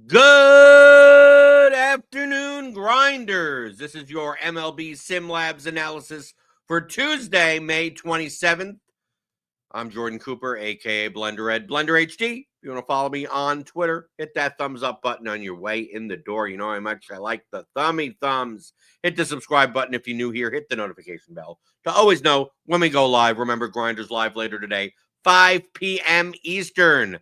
Good afternoon, grinders. This is your MLB SimLabs analysis for Tuesday, May 27th. I'm Jordan Cooper, aka BlenderHD. If you want to follow me on Twitter, hit that thumbs up button on your way in the door. You know how much I like the thummy thumbs. Hit the subscribe button if you're new here. Hit the notification bell to always know when we go live. Remember, Grinders live later today, 5 p.m. Eastern.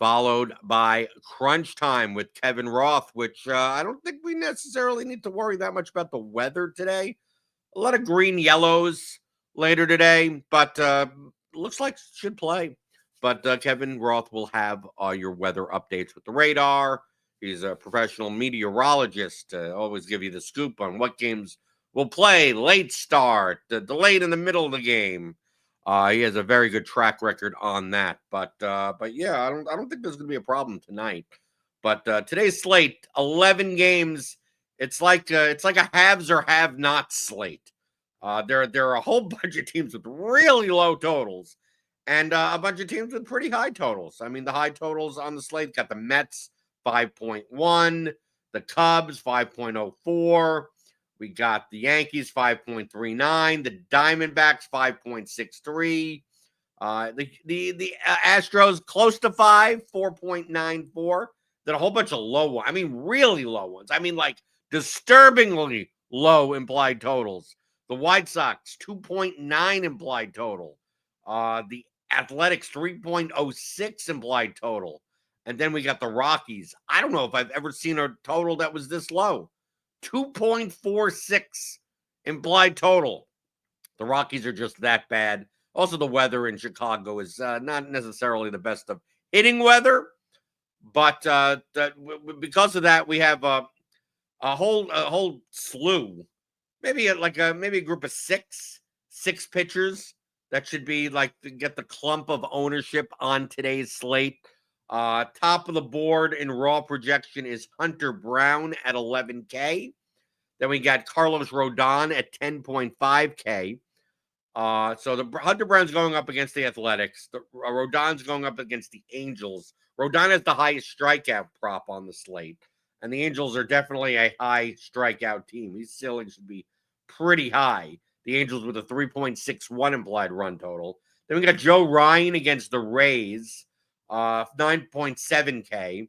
Followed by Crunch Time with Kevin Roth, which I don't think we necessarily need to worry that much about the weather today. A lot of green yellows later today, but looks like should play. But Kevin Roth will have your weather updates with the radar. He's a professional meteorologist. Always give you the scoop on what games will play, late start, delayed in the middle of the game. He has a very good track record on that, but yeah, I don't think there's going to be a problem tonight. But today's slate, 11 games. It's like a haves or have-not slate. There are a whole bunch of teams with really low totals, and a bunch of teams with pretty high totals. I mean, the high totals on the slate got the Mets 5.1, the Cubs 5.04. We got the Yankees 5.39, the Diamondbacks 5.63, the Astros close to 4.94. Then a whole bunch of low ones. I mean, really low ones. I mean, like disturbingly low implied totals. The White Sox 2.9 implied total. The Athletics 3.06 implied total. And then we got the Rockies. I don't know if I've ever seen a total that was this low. 2.46 implied total. The Rockies are just that bad. Also, the weather in Chicago is not necessarily the best of hitting weather, but because of that, we have a whole slew, maybe a group of six pitchers that should be like to get the clump of ownership on today's slate. Top of the board in raw projection is Hunter Brown at 11K. Then we got Carlos Rodon at 10.5K. So the Hunter Brown's going up against the Athletics. Rodon's going up against the Angels. Rodon has the highest strikeout prop on the slate. And the Angels are definitely a high strikeout team. His ceiling should be pretty high. The Angels with a 3.61 implied run total. Then we got Joe Ryan against the Rays. 9.7K.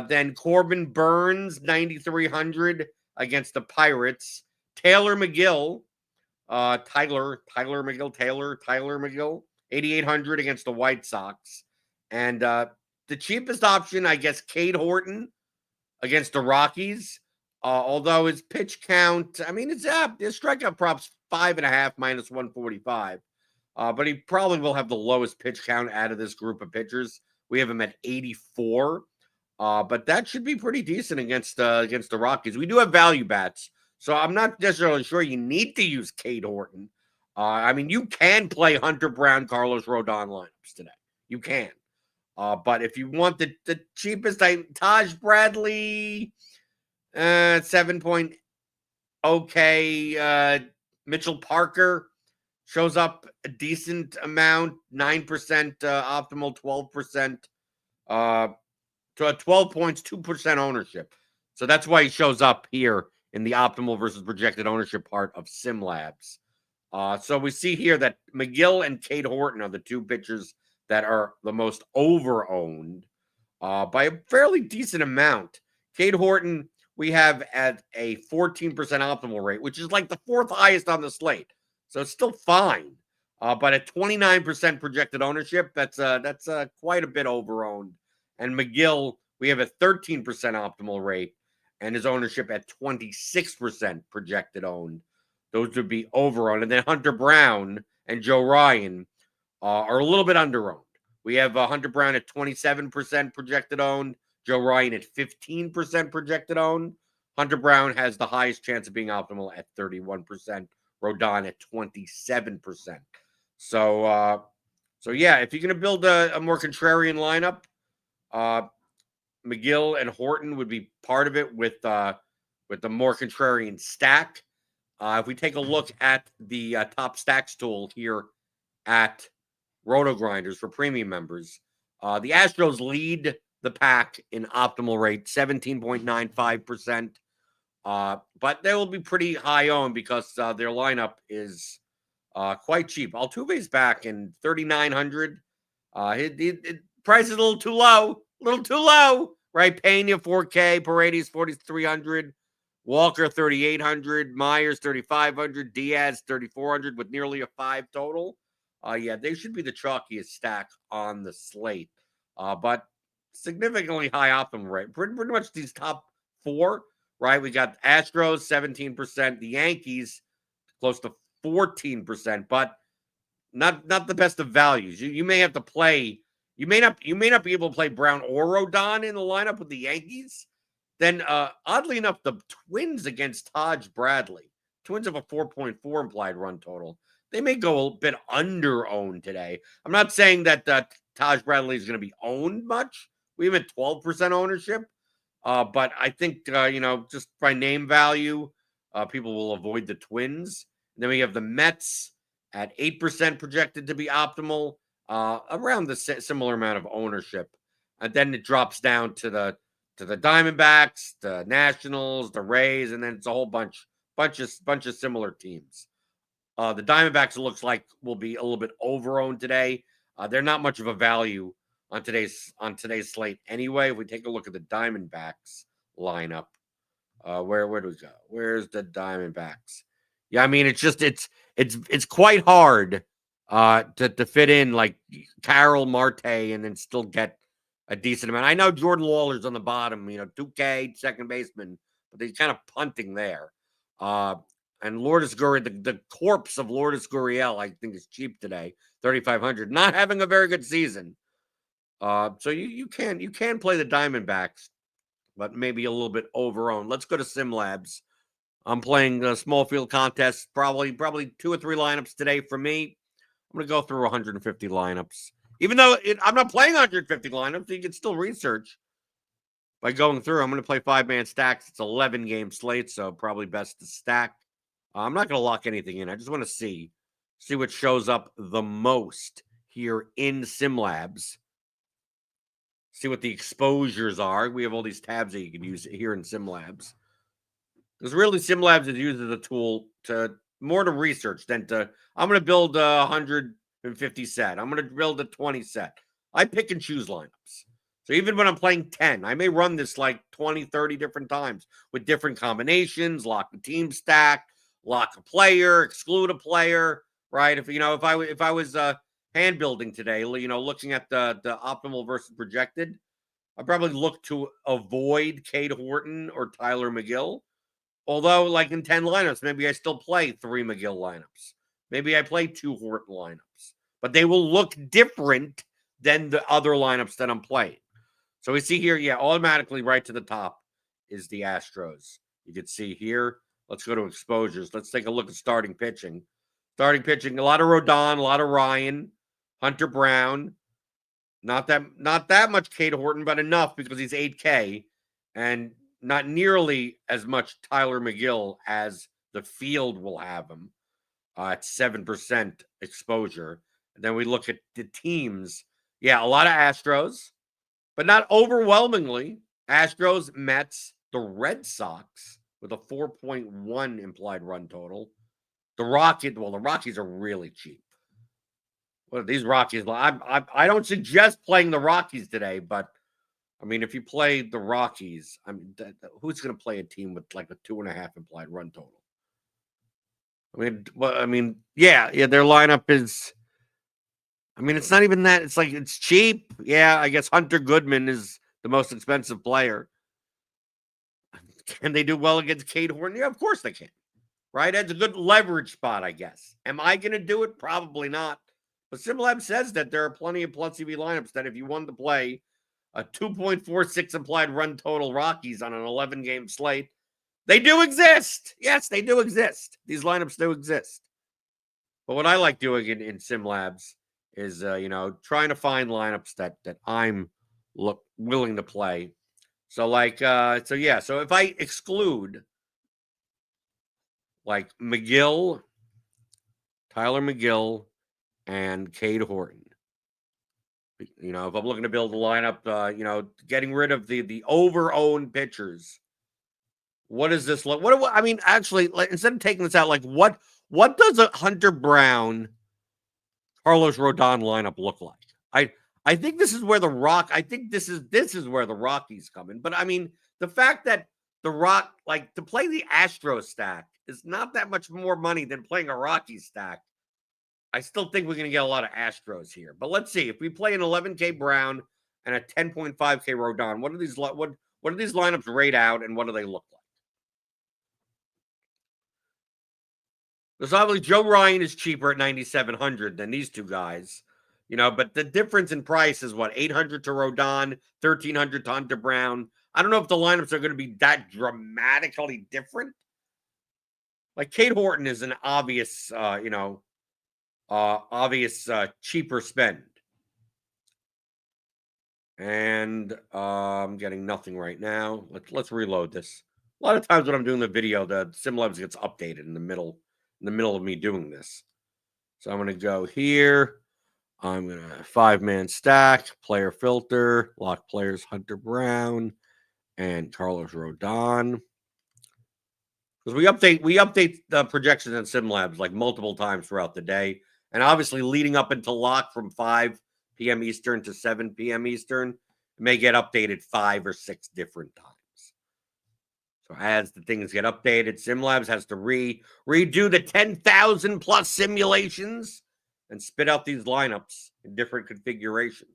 Then Corbin Burns, 9,300 against the Pirates. Tyler McGill, 8,800 against the White Sox. And the cheapest option, I guess, Cade Horton against the Rockies. Although his pitch count, I mean, his strikeout prop's 5.5 minus 145. But he probably will have the lowest pitch count out of this group of pitchers. We have him at 84. But that should be pretty decent against the Rockies. We do have value bats, so I'm not necessarily sure you need to use Cade Horton. I mean, you can play Hunter Brown, Carlos Rodon lineups today. You can. But if you want the cheapest, Taj Bradley, 7.0K. Mitchell Parker shows up a decent amount, 9% optimal, 12%. To 12 points, 2% ownership. So that's why he shows up here in the optimal versus projected ownership part of SimLabs. So we see here that McGill and Cade Horton are the two pitchers that are the most over-owned by a fairly decent amount. Cade Horton, we have at a 14% optimal rate, which is like the fourth highest on the slate. So it's still fine. But at 29% projected ownership, that's quite a bit over-owned. And McGill, we have a 13% optimal rate, and his ownership at 26% projected owned. Those would be over-owned. And then Hunter Brown and Joe Ryan are a little bit under-owned. We have Hunter Brown at 27% projected owned, Joe Ryan at 15% projected owned. Hunter Brown has the highest chance of being optimal at 31%, Rodon at 27%. So yeah, if you're going to build a more contrarian lineup, McGill and Horton would be part of it with the more contrarian stack. If we take a look at the top stacks tool here at RotoGrinders for premium members, the Astros lead the pack in optimal rate, 17.95%. But they will be pretty high owned because their lineup is quite cheap. Altuve's back in 3,900. Price is a little too low, right? Pena 4K, Paredes 4,300, Walker 3,800, Myers 3,500, Diaz 3,400 with nearly a 5 total. Yeah, they should be the chalkiest stack on the slate, but significantly high optimal rate. Pretty much these top 4, right? We got Astros 17%, the Yankees close to 14%, but not the best of values. You may have to play. You may not be able to play Brown or Rodon in the lineup with the Yankees. Then, oddly enough, the Twins against Taj Bradley. Twins have a 4.4 implied run total. They may go a bit under owned today. I'm not saying that Taj Bradley is going to be owned much. We have a 12% ownership. But I think, just by name value, people will avoid the Twins. And then we have the Mets at 8% projected to be optimal, around the similar amount of ownership. And then it drops down to the Diamondbacks, the Nationals, the Rays, and then it's a whole bunch of similar teams. The Diamondbacks, it looks like, will be a little bit over-owned today. They're not much of a value on today's slate anyway. If we take a look at the Diamondbacks lineup, where do we go? Where's the Diamondbacks? Yeah, I mean, it's quite hard to fit in like Carroll, Marte, and then still get a decent amount. I know Jordan Lawler's on the bottom, 2K, second baseman, but he's kind of punting there. And Lourdes Gurriel, the corpse of Lourdes Gurriel, I think is cheap today, 3,500. Not having a very good season. So you can play the Diamondbacks, but maybe a little bit overowned. Let's go to SimLabs. I'm playing a small field contest, probably 2 or 3 lineups today for me. I'm going to go through 150 lineups. Even though I'm not playing 150 lineups, you can still research by going through. I'm going to play 5-man stacks. It's 11-game slate, so probably best to stack. I'm not going to lock anything in. I just want to see what shows up the most here in SimLabs. See what the exposures are. We have all these tabs that you can use here in SimLabs. Because really, SimLabs is used as a tool to research than to. I'm going to build a 150 set. I'm going to build a 20 set. I pick and choose lineups. So even when I'm playing 10, I may run this like 20, 30 different times with different combinations, lock the team stack, lock a player, exclude a player, right? If I was hand building today, looking at the optimal versus projected, I'd probably look to avoid Cade Horton or Tyler McGill. Although, like in 10 lineups, maybe I still play 3 McGill lineups. Maybe I play 2 Horton lineups. But they will look different than the other lineups that I'm playing. So we see here, automatically right to the top is the Astros. You can see here. Let's go to exposures. Let's take a look at starting pitching. Starting pitching, a lot of Rodon, a lot of Ryan, Hunter Brown. Not that much Cade Horton, but enough because he's 8K. And not nearly as much Tyler McGill as the field will have him at 7% exposure. And then we look at the teams. Yeah, a lot of Astros, but not overwhelmingly. Astros, Mets, the Red Sox with a 4.1 implied run total. The Rockies are really cheap. Well, these Rockies, I don't suggest playing the Rockies today, but I mean, if you play the Rockies, I mean, who's going to play a team with like a 2.5 implied run total? Yeah, their lineup is. I mean, it's not even that. It's like it's cheap. Yeah, I guess Hunter Goodman is the most expensive player. Can they do well against Cade Horton? Yeah, of course they can. Right? That's a good leverage spot, I guess. Am I going to do it? Probably not. But SimLab says that there are plenty of plus EV lineups that if you wanted to play a 2.46 implied run total Rockies on an 11-game slate, they do exist. Yes, they do exist. These lineups do exist. But what I like doing in SimLabs is, trying to find lineups that I'm willing to play. So so if I exclude like McGill, Tyler McGill, and Cade Horton, You know, if I'm looking to build a lineup, you know, getting rid of the over-owned pitchers. What is this? What I mean, actually, like, instead of taking this out, like what does a Hunter Brown, Carlos Rodon lineup look like? I think this is where I think this is where the Rockies come in. But I mean, the fact that the Rock, like, to play the Astro stack is not that much more money than playing a Rockies stack. I still think we're going to get a lot of Astros here. But let's see. If we play an 11K Brown and a 10.5K Rodon, what do these lineups rate out, and what do they look like? Because obviously Joe Ryan is cheaper at 9,700 than these two guys. You know, but the difference in price is what, 800 to Rodon, 1,300 to Hunter Brown. I don't know if the lineups are going to be that dramatically different. Like, Cade Horton is an obvious, cheaper spend. And I'm getting nothing right now. Let's reload this. A lot of times when I'm doing the video, the SimLabs gets updated in the middle of me doing this. So I'm going to go here. I'm going to 5-man stack, player filter, lock players Hunter Brown and Carlos Rodon. Because we update the projections in SimLabs like multiple times throughout the day. And obviously leading up into lock from 5 p.m. Eastern to 7 p.m. Eastern, it may get updated 5 or 6 different times. So as the things get updated, SimLabs has to redo the 10,000 plus simulations and spit out these lineups in different configurations.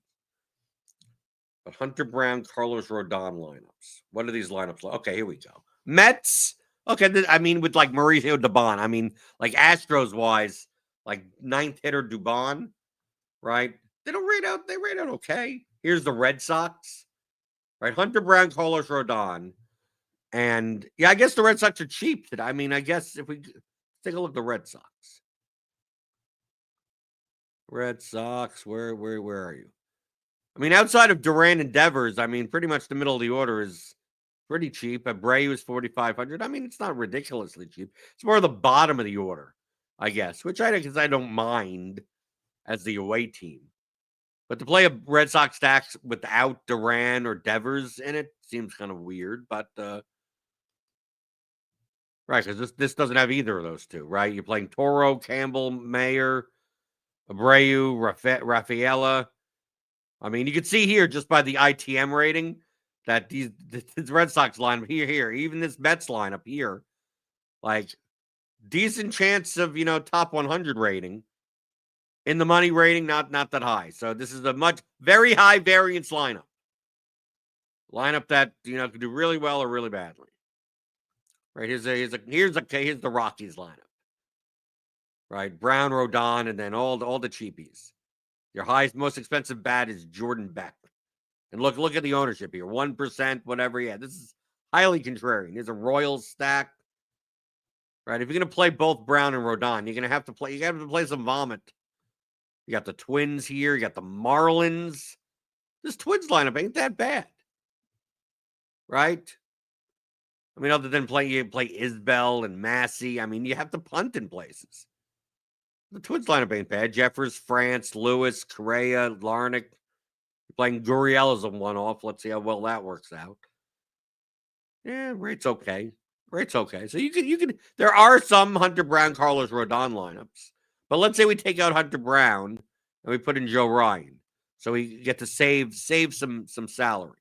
But Hunter Brown, Carlos Rodon lineups. What are these lineups like? Okay, here we go. Mets. Okay, I mean, with like Mauricio Dubon. I mean, like Astros wise, like 9th hitter Dubon, right? They rate out okay. Here's the Red Sox, right? Hunter Brown, Carlos Rodon. And yeah, I guess the Red Sox are cheap today. I mean, I guess if we take a look at the Red Sox. Red Sox, where are you? I mean, outside of Duran and Devers, I mean, pretty much the middle of the order is pretty cheap. Abreu is 4,500. I mean, it's not ridiculously cheap. It's more the bottom of the order, I guess, which I don't mind as the away team. But to play a Red Sox stack without Duran or Devers in it seems kind of weird. But right, because this doesn't have either of those two, right? You're playing Toro, Campbell, Mayer, Abreu, Rafaela. I mean, you can see here just by the ITM rating that this Red Sox lineup here, even this Mets lineup here, like, decent chance of, top 100 rating. In the money rating, not that high. So this is a very high variance lineup. Lineup that, could do really well or really badly. Right, here's the Rockies lineup. Right, Brown, Rodon, and then all the cheapies. Your highest, most expensive bat is Jordan Beck. And look at the ownership here. 1%, whatever. Yeah, this is highly contrarian. Here's a Royals stack. Right, if you're going to play both Brown and Rodon, you're going to have to play some vomit. You got the Twins here. You got the Marlins. This Twins lineup ain't that bad. Right? I mean, other than play Isbell and Massey, I mean, you have to punt in places. The Twins lineup ain't bad. Jeffers, France, Lewis, Correa, Larnach. You're playing Gurriel as a one-off. Let's see how well that works out. Yeah, rate's okay. So you can. There are some Hunter Brown, Carlos Rodon lineups, but let's say we take out Hunter Brown and we put in Joe Ryan, so we get to save some salary,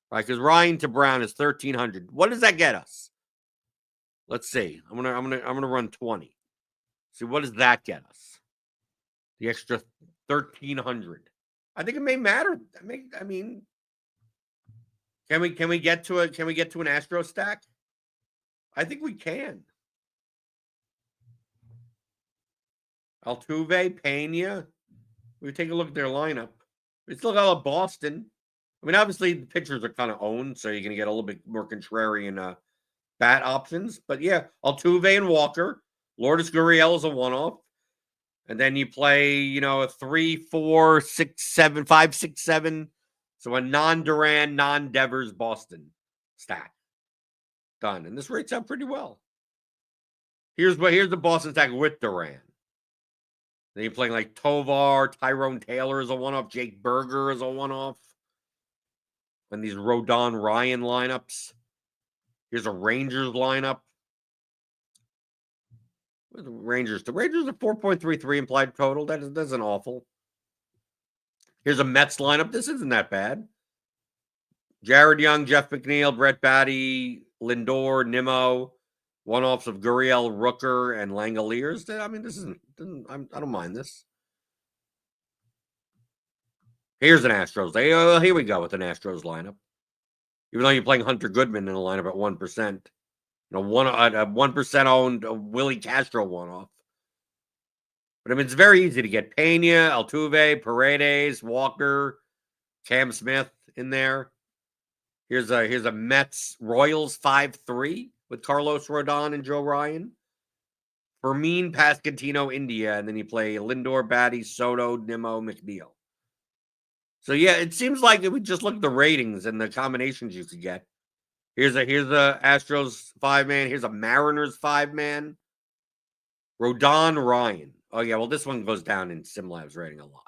right? Because Ryan to Brown is 1,300. What does that get us? Let's see. I'm gonna run 20. See, what does that get us? The extra 1,300. I think it may matter. I mean, can we get to an Astro stack? I think we can. Altuve, Pena. We take a look at their lineup. We still got a Boston. I mean, obviously the pitchers are kind of owned, so you're going to get a little bit more contrarian bat options. But yeah, Altuve and Walker. Lourdes Gurriel is a one-off. And then you play, a 3, 4, 6, 7, 5, 6, 7. So a non-Duran, non-Devers Boston stack. Done. And this rates out pretty well. Here's the Boston stack with Duran. Then you're playing like Tovar, Tyrone Taylor is a one-off, Jake Berger is a one-off. And these Rodon Ryan lineups. Here's a Rangers lineup. The Rangers are 4.33 implied total. That isn't awful. Here's a Mets lineup. This isn't that bad. Jared Young, Jeff McNeil, Brett Baty, Lindor, Nimmo, one-offs of Gurriel, Rooker, and Langoliers. I mean, this isn't. I don't mind this. Here's an Astros. Here we go with an Astros lineup. Even though you're playing Hunter Goodman in a lineup at 1%, a 1% owned Willie Castro one-off. But I mean, it's very easy to get Pena, Altuve, Paredes, Walker, Cam Smith in there. Here's a Mets Royals 5-3 with Carlos Rodon and Joe Ryan. Fermin, Pasquantino, India, and then you play Lindor, Batty, Soto, Nimmo, McNeil. So yeah, it seems like if we just look at the ratings and the combinations you could get. Here's a Astros 5-man. Here's a Mariners 5-man. Rodon Ryan. Oh yeah, well this one goes down in SimLabs rating a lot.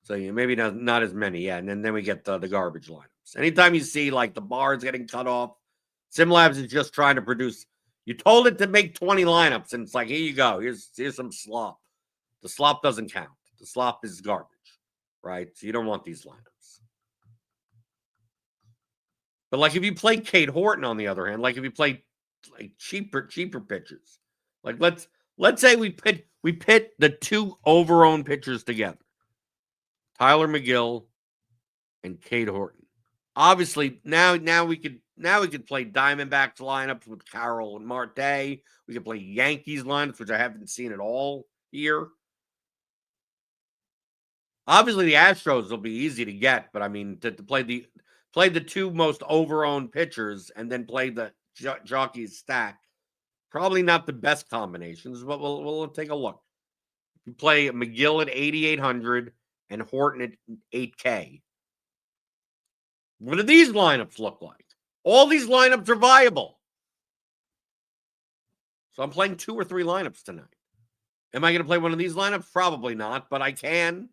So yeah, maybe not as many. Yeah, and then we get the garbage lineups. Anytime you see like the bars getting cut off, SimLabs is just trying to produce. You told it to make 20 lineups, and it's like, here you go. Here's some slop. The slop doesn't count. The slop is garbage. Right? So you don't want these lineups. But like if you play Kate Horton on the other hand, like if you play like cheaper pitchers, like let's say we pit the two over-owned pitchers together, Tyler McGill and Kate Horton. Obviously now we could play Diamondbacks lineups with Carroll and Marte. We could play Yankees lineups, which I haven't seen at all here. Obviously, the Astros will be easy to get, but I mean, to play the two most over-owned pitchers and then play the jockeys stack, probably not the best combinations, but we'll take a look. You play McGill at 8,800 and Horton at 8K. What do these lineups look like? All these lineups are viable. So I'm playing 2 or 3 lineups tonight. Am I going to play one of these lineups? Probably not, but I can.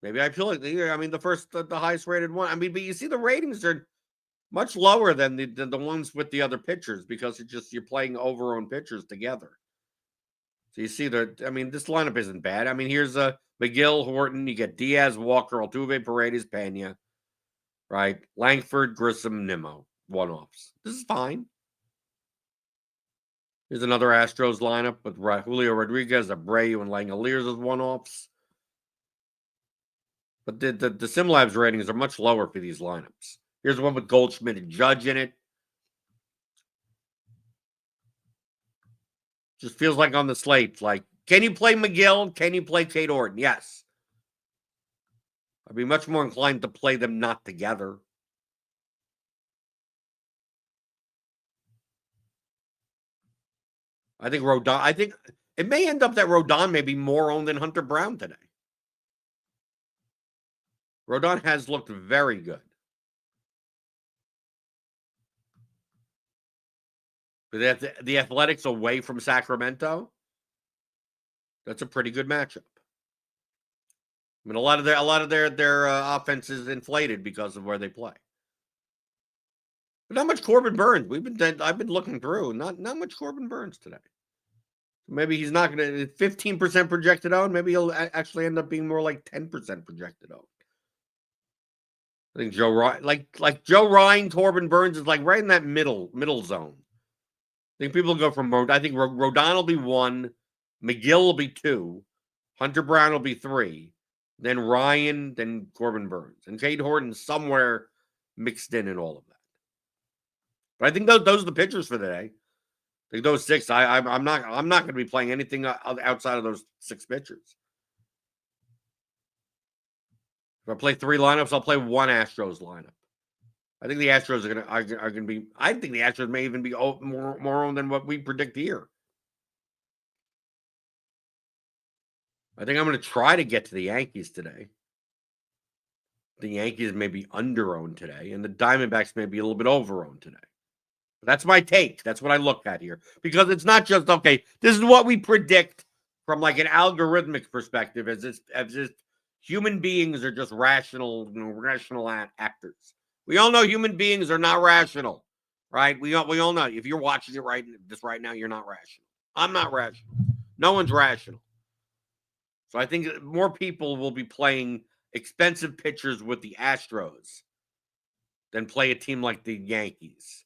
Maybe I feel like the highest rated one. I mean, but you see the ratings are much lower than the ones with the other pitchers because you're playing over-owned pitchers together. So you see this lineup isn't bad. I mean, here's a McGill, Horton. You get Diaz, Walker, Altuve, Paredes, Pena, right? Langford, Grissom, Nimmo, one-offs. This is fine. Here's another Astros lineup with Julio Rodriguez, Abreu, and Langoliers as one-offs. But the SimLabs ratings are much lower for these lineups. Here's one with Goldschmidt and Judge in it. Just feels like on the slate, like, can you play McGill? Can you play Kate Horton? Yes. I'd be much more inclined to play them not together. I think it may end up that Rodon may be more owned than Hunter Brown today. Rodon has looked very good. But the Athletics away from Sacramento, that's a pretty good matchup. I mean, a lot of their offense is inflated because of where they play. But not much Corbin Burns. I've been looking through. Not much Corbin Burns today. Maybe he's not going to 15% projected owned. Maybe he'll actually end up being more like 10% projected owned. I think Joe Ryan, like Joe Ryan, Corbin Burns is like right in that middle zone. I think people go from I think Rodon will be 1, McGill will be 2, Hunter Brown will be 3, then Ryan, then Corbin Burns, and Kate Horton somewhere mixed in all of that. But I think those are the pitchers for the day. I think those 6. I'm not going to be playing anything outside of those 6 pitchers. If I play 3 lineups, I'll play 1 Astros lineup. I think the Astros are going to be. I think the Astros may even be more owned than what we predict here. I think I'm going to try to get to the Yankees today. The Yankees may be under-owned today, and the Diamondbacks may be a little bit over-owned today. But that's my take. That's what I look at here. Because it's not just, okay, this is what we predict from like an algorithmic perspective, as if human beings are just rational actors. We all know human beings are not rational, right? We all know. If you're watching it right now, you're not rational. I'm not rational. No one's rational. So I think more people will be playing expensive pitchers with the Astros than play a team like the Yankees.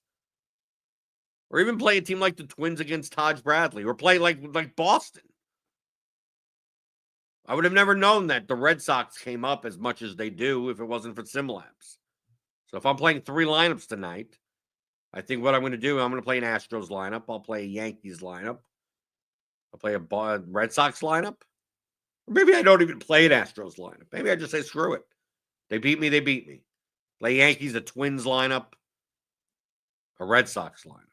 Or even play a team like the Twins against Taj Bradley. Or play like Boston. I would have never known that the Red Sox came up as much as they do if it wasn't for SimLabs. So if I'm playing 3 lineups tonight, I think what I'm going to do, I'm going to play an Astros lineup. I'll play a Yankees lineup. I'll play a Red Sox lineup. Or maybe I don't even play an Astros lineup. Maybe I just say, screw it. They beat me, they beat me. Play Yankees, a Twins lineup, a Red Sox lineup.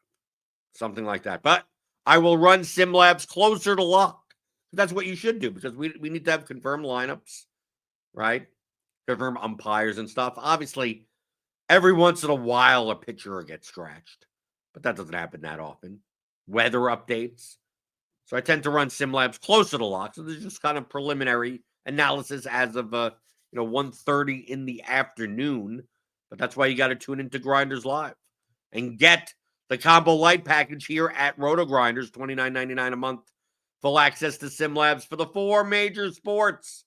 Something like that. But I will run SimLabs closer to lock. That's what you should do, because we need to have confirmed lineups, right? Confirmed umpires and stuff. Obviously, every once in a while, a pitcher gets scratched, but that doesn't happen that often. Weather updates. So I tend to run SimLabs closer to lock. So there's just kind of preliminary analysis as of 1:30 in the afternoon. But that's why you got to tune into Grinders Live and get the Combo Light package here at RotoGrinders, $29.99 a month. Full access to SimLabs for the 4 major sports.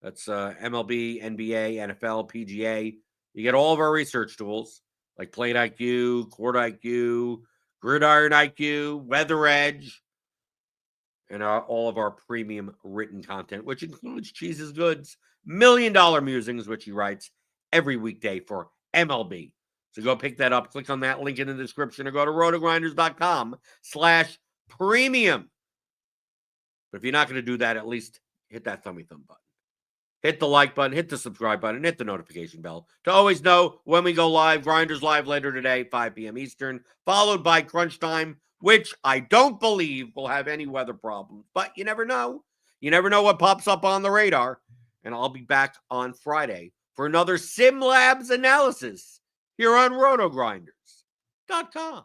That's MLB, NBA, NFL, PGA. You get all of our research tools like Plate IQ, Court IQ, Gridiron IQ, Weather Edge, and all of our premium written content, which includes Cheese's Goods, $1 Million Musings, which he writes every weekday for MLB. So go pick that up. Click on that link in the description or go to rotogrinders.com/premium. But if you're not going to do that, at least hit that thumb button. Hit the like button, hit the subscribe button, hit the notification bell to always know when we go live. Grinders Live later today, 5 p.m. Eastern, followed by Crunch Time, which I don't believe will have any weather problems. But you never know. You never know what pops up on the radar. And I'll be back on Friday for another SimLabs analysis here on RotoGrinders.com.